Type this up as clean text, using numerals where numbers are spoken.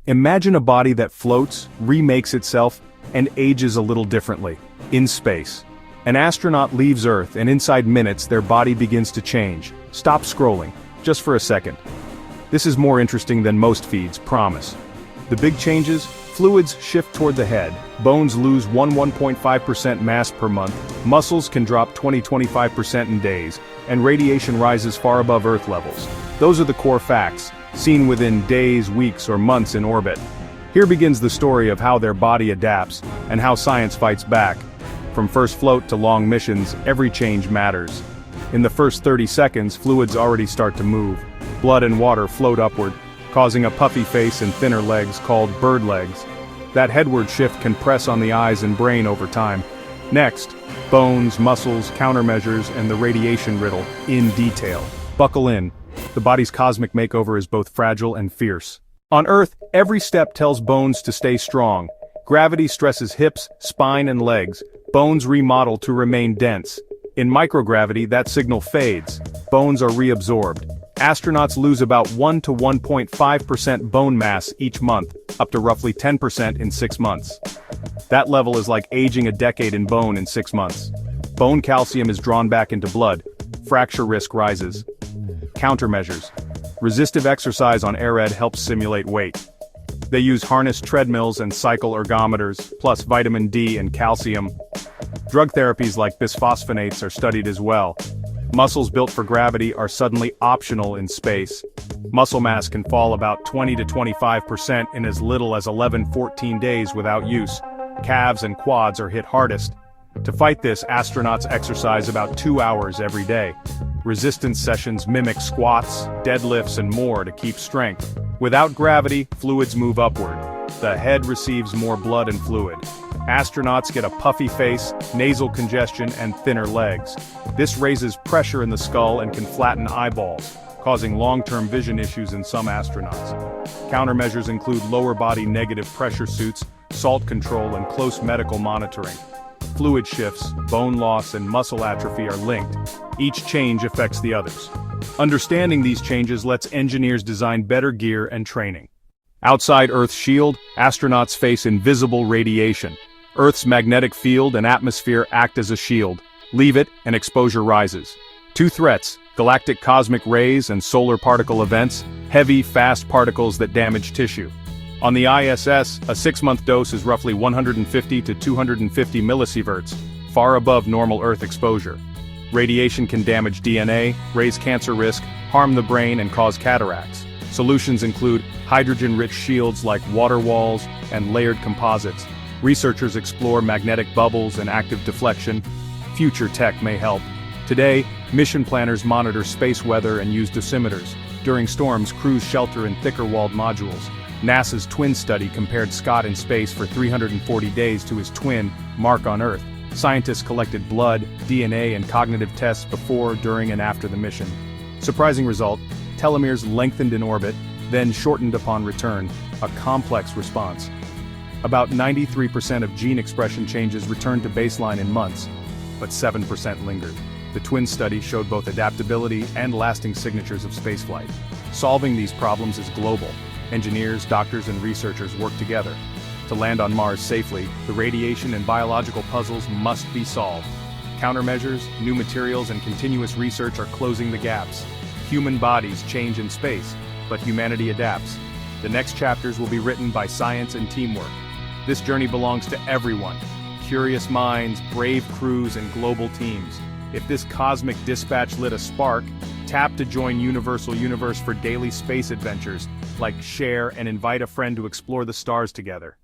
Imagine a body that floats, remakes itself, and ages a little differently, in space. An astronaut leaves Earth and inside minutes their body begins to change. Stop scrolling, just for a second. This is more interesting than most feeds, promise. The big changes? Fluids shift toward the head, bones lose 1.5% mass per month, muscles can drop 20-25% in days, and radiation rises far above Earth levels. Those are the core facts, seen within days, weeks, or months in orbit. Here begins the story of how their body adapts, and how science fights back. From first float to long missions, every change matters. In the first 30 seconds, fluids already start to move. Blood and water float upward, causing a puffy face and thinner legs called bird legs. That headward shift can press on the eyes and brain over time. Next, bones, muscles, countermeasures, and the radiation riddle, in detail. Buckle in. The body's cosmic makeover is both fragile and fierce. On Earth, every step tells bones to stay strong. Gravity stresses hips, spine, and legs. Bones remodel to remain dense. In microgravity, that signal fades. Bones are reabsorbed. Astronauts lose about 1 to 1.5% bone mass each month, up to roughly 10% in 6 months. That level is like aging a decade in bone in 6 months. Bone calcium is drawn back into blood. Fracture risk rises. Countermeasures. Resistive exercise on AirEd helps simulate weight. They use harnessed treadmills and cycle ergometers, plus vitamin D and calcium. Drug therapies like bisphosphonates are studied as well. Muscles built for gravity are suddenly optional in space. Muscle mass can fall about 20 to 25% in as little as 11-14 days without use. Calves and quads are hit hardest. To fight this, astronauts exercise about 2 hours every day. Resistance sessions mimic squats, deadlifts, and more to keep strength. Without gravity, fluids move upward. The head receives more blood and fluid. Astronauts get a puffy face, nasal congestion, and thinner legs. This raises pressure in the skull and can flatten eyeballs, causing long-term vision issues in some astronauts. Countermeasures include lower body negative pressure suits, salt control, and close medical monitoring. Fluid shifts, bone loss, and muscle atrophy are linked. Each change affects the others. Understanding these changes lets engineers design better gear and training. Outside Earth's shield, astronauts face invisible radiation. Earth's magnetic field and atmosphere act as a shield. Leave it, and exposure rises. 2 threats: galactic cosmic rays and solar particle events, heavy, fast particles that damage tissue. On the ISS, a 6-month dose is roughly 150 to 250 millisieverts, far above normal Earth exposure. Radiation can damage DNA, raise cancer risk, harm the brain, and cause cataracts. Solutions include hydrogen-rich shields like water walls and layered composites. Researchers explore magnetic bubbles and active deflection. Future tech may help. Today, mission planners monitor space weather and use dosimeters. During storms, crews shelter in thicker-walled modules. NASA's twin study compared Scott in space for 340 days to his twin, Mark, on Earth. Scientists collected blood, DNA, and cognitive tests before, during, and after the mission. Surprising result: telomeres lengthened in orbit, then shortened upon return, a complex response. About 93% of gene expression changes returned to baseline in months, but 7% lingered. The twin study showed both adaptability and lasting signatures of spaceflight. Solving these problems is global. Engineers, doctors, and researchers work together. To land on Mars safely, the radiation and biological puzzles must be solved. Countermeasures, new materials, and continuous research are closing the gaps. Human bodies change in space, but humanity adapts. The next chapters will be written by science and teamwork. This journey belongs to everyone: curious minds, brave crews, and global teams. If this cosmic dispatch lit a spark, tap to join Universal Universe for daily space adventures, like, share, and invite a friend to explore the stars together.